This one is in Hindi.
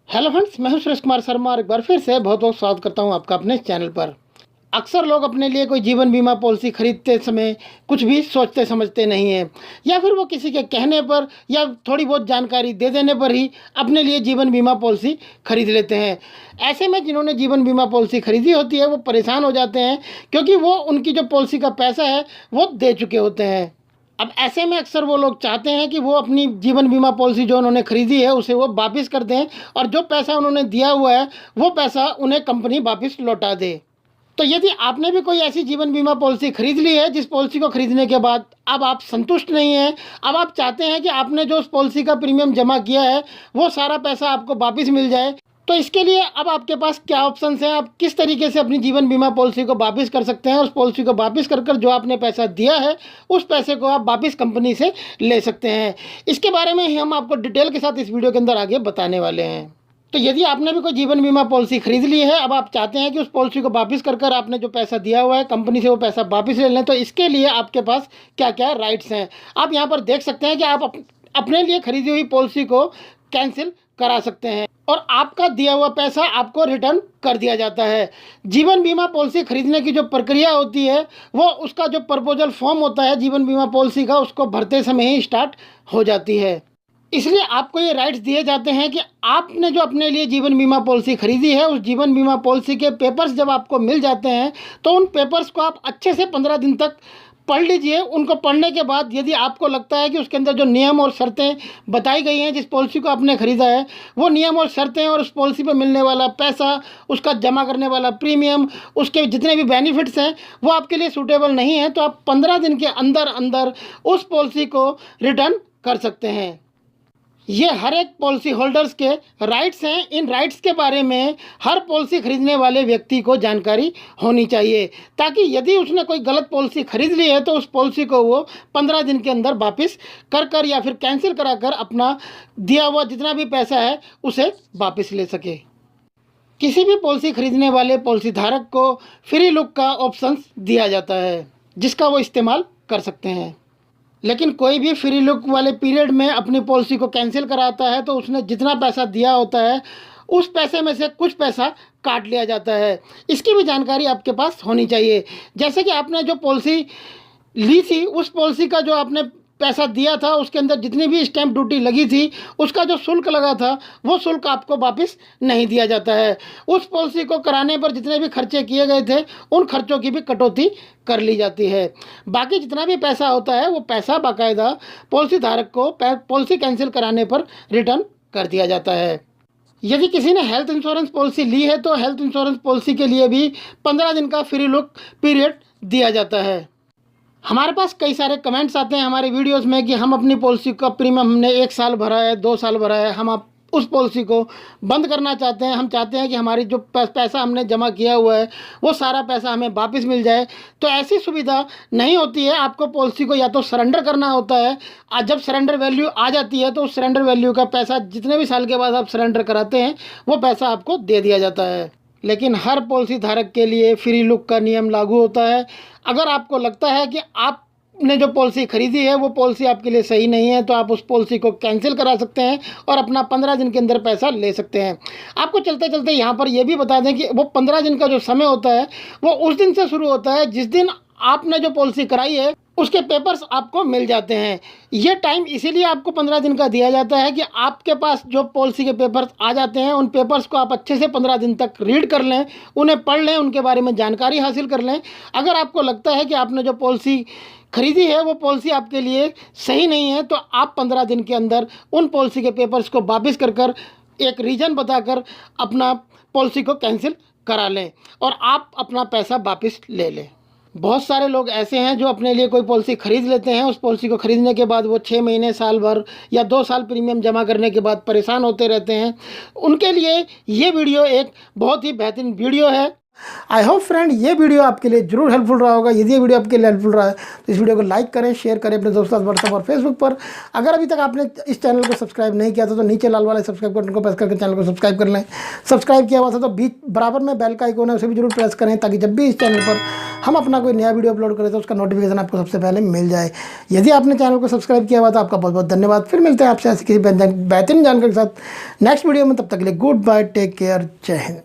हेलो फ्रेंड्स, मैं हूं सुरेश कुमार शर्मा और एक बार फिर से बहुत बहुत स्वागत करता हूं आपका अपने चैनल पर। अक्सर लोग अपने लिए कोई जीवन बीमा पॉलिसी खरीदते समय कुछ भी सोचते समझते नहीं हैं, या फिर वो किसी के कहने पर या थोड़ी बहुत जानकारी दे देने पर ही अपने लिए जीवन बीमा पॉलिसी खरीद लेते हैं। ऐसे में जिन्होंने जीवन बीमा पॉलिसी खरीदी होती है वो परेशान हो जाते हैं, क्योंकि वो उनकी जो पॉलिसी का पैसा है वो दे चुके होते हैं। अब ऐसे में अक्सर वो लोग चाहते हैं कि वो अपनी जीवन बीमा पॉलिसी जो उन्होंने खरीदी है उसे वो वापस कर दें, और जो पैसा उन्होंने दिया हुआ है वो पैसा उन्हें कंपनी वापस लौटा दे। तो यदि आपने भी कोई ऐसी जीवन बीमा पॉलिसी खरीद ली है जिस पॉलिसी को खरीदने के बाद अब आप संतुष्ट नहीं हैं, अब आप चाहते हैं कि आपने जो उस पॉलिसी का प्रीमियम जमा किया है वो सारा पैसा आपको वापस मिल जाए, तो इसके लिए अब आपके पास क्या ऑप्शंस हैं, आप किस तरीके से अपनी जीवन बीमा पॉलिसी को वापस कर सकते हैं। उस पॉलिसी को वापस कर कर जो आपने पैसा दिया है उस पैसे को आप वापस कंपनी से ले सकते हैं। इसके बारे में ही हम आपको डिटेल के साथ इस वीडियो के अंदर आगे बताने वाले हैं। तो यदि आपने भी कोई जीवन बीमा पॉलिसी खरीद ली है, अब आप चाहते हैं कि उस पॉलिसी को वापस कर कर आपने जो पैसा दिया हुआ है कंपनी से वो पैसा वापस ले लें, तो इसके लिए आपके पास क्या क्या राइट्स हैं। आप यहाँ पर देख सकते हैं कि आप अपने लिए खरीदी हुई पॉलिसी को कैंसिल करा सकते हैं और आपका दिया हुआ पैसा आपको रिटर्न कर दिया जाता है। जीवन बीमा पॉलिसी खरीदने की जो प्रक्रिया होती है वो उसका जो प्रपोजल फॉर्म होता है जीवन बीमा पॉलिसी का, उसको भरते समय ही स्टार्ट हो जाती है। इसलिए आपको ये राइट्स दिए जाते हैं कि आपने जो अपने लिए जीवन बीमा पॉलिसी खरीदी है उस जीवन बीमा पॉलिसी के पेपर्स जब आपको मिल जाते हैं तो उन पेपर्स को आप अच्छे से 15 दिन तक पढ़ लीजिए। उनको पढ़ने के बाद यदि आपको लगता है कि उसके अंदर जो नियम और शर्तें बताई गई हैं जिस पॉलिसी को आपने ख़रीदा है वो नियम और शर्तें और उस पॉलिसी पर मिलने वाला पैसा, उसका जमा करने वाला प्रीमियम, उसके जितने भी बेनिफिट्स हैं वो आपके लिए सूटेबल नहीं है, तो आप 15 दिन के अंदर अंदर उस पॉलिसी को रिटर्न कर सकते हैं। ये हर एक पॉलिसी होल्डर्स के राइट्स हैं। इन राइट्स के बारे में हर पॉलिसी खरीदने वाले व्यक्ति को जानकारी होनी चाहिए, ताकि यदि उसने कोई गलत पॉलिसी खरीद ली है तो उस पॉलिसी को वो 15 दिन के अंदर वापस कर कर या फिर कैंसिल करा कर अपना दिया हुआ जितना भी पैसा है उसे वापस ले सके। किसी भी पॉलिसी खरीदने वाले पॉलिसी धारक को फ्री लुक का ऑप्शन दिया जाता है जिसका वो इस्तेमाल कर सकते हैं, लेकिन कोई भी फ्री लुक वाले पीरियड में अपनी पॉलिसी को कैंसिल कराता है तो उसने जितना पैसा दिया होता है उस पैसे में से कुछ पैसा काट लिया जाता है। इसकी भी जानकारी आपके पास होनी चाहिए। जैसे कि आपने जो पॉलिसी ली थी उस पॉलिसी का जो आपने पैसा दिया था उसके अंदर जितनी भी स्टैंप ड्यूटी लगी थी उसका जो शुल्क लगा था वो शुल्क आपको वापस नहीं दिया जाता है। उस पॉलिसी को कराने पर जितने भी खर्चे किए गए थे उन खर्चों की भी कटौती कर ली जाती है। बाकी जितना भी पैसा होता है वो पैसा बाकायदा पॉलिसी धारक को पॉलिसी कैंसिल कराने पर रिटर्न कर दिया जाता है। यदि किसी ने हेल्थ इंश्योरेंस पॉलिसी ली है तो हेल्थ इंश्योरेंस पॉलिसी के लिए भी 15 दिन का फ्री लुक पीरियड दिया जाता है। हमारे पास कई सारे कमेंट्स आते हैं हमारे वीडियोस में कि हम अपनी पॉलिसी का प्रीमियम हमने 1 साल भरा है, 2 साल भरा है, हम आप उस पॉलिसी को बंद करना चाहते हैं। हम चाहते हैं कि हमारी जो पैसा हमने जमा किया हुआ है वो सारा पैसा हमें वापस मिल जाए। तो ऐसी सुविधा नहीं होती है। आपको पॉलिसी को या तो सरेंडर करना होता है, और जब सरेंडर वैल्यू आ जाती है तो उस सरेंडर वैल्यू का पैसा जितने भी साल के बाद आप सरेंडर कराते हैं वो पैसा आपको दे दिया जाता है। लेकिन हर पॉलिसी धारक के लिए फ्री लुक का नियम लागू होता है। अगर आपको लगता है कि आपने जो पॉलिसी खरीदी है वो पॉलिसी आपके लिए सही नहीं है तो आप उस पॉलिसी को कैंसिल करा सकते हैं और अपना 15 दिन के अंदर पैसा ले सकते हैं। आपको चलते चलते यहाँ पर यह भी बता दें कि वो 15 दिन का जो समय होता है वो उस दिन से शुरू होता है जिस दिन आपने जो पॉलिसी कराई है उसके पेपर्स आपको मिल जाते हैं। ये टाइम इसीलिए आपको 15 दिन का दिया जाता है कि आपके पास जो पॉलिसी के पेपर्स आ जाते हैं उन पेपर्स को आप अच्छे से 15 दिन तक रीड कर लें, उन्हें पढ़ लें, उनके बारे में जानकारी हासिल कर लें। अगर आपको लगता है कि आपने जो पॉलिसी खरीदी है वो पॉलिसी आपके लिए सही नहीं है तो आप 15 दिन के अंदर उन पॉलिसी के पेपर्स को वापस कर कर एक रीज़न बताकर अपना पॉलिसी को कैंसिल करा लें और आप अपना पैसा वापस ले लें। बहुत सारे लोग ऐसे हैं जो अपने लिए कोई पॉलिसी खरीद लेते हैं, उस पॉलिसी को खरीदने के बाद वो 6 महीने, साल भर या 2 साल प्रीमियम जमा करने के बाद परेशान होते रहते हैं। उनके लिए ये वीडियो एक बहुत ही बेहतरीन वीडियो है। आई होप फ्रेंड ये वीडियो आपके लिए जरूर हेल्पफुल रहा होगा। यदि ये वीडियो आपके लिए हेल्पफुल रहा है तो इस वीडियो को लाइक करें, शेयर करें अपने दोस्तों व्हाट्सएप और फेसबुक पर। अगर अभी तक आपने इस चैनल को सब्सक्राइब नहीं किया तो नीचे लाल वाले सब्सक्राइब बटन को प्रेस करके चैनल को सब्सक्राइब कर लें। सब्सक्राइब किया हुआ था तो बीच बराबर में बेल का आइकन है, उसे भी जरूर प्रेस करें ताकि जब भी इस चैनल पर हम अपना कोई नया वीडियो अपलोड करें तो उसका नोटिफिकेशन आपको सबसे पहले मिल जाए। यदि आपने चैनल को सब्सक्राइब किया हुआ तो आपका बहुत बहुत धन्यवाद। फिर मिलते हैं आपसे ऐसी किसी बेहतरीन जानकारी के साथ नेक्स्ट वीडियो में। तब तक के लिए गुड बाय, टेक केयर, जय हिंद।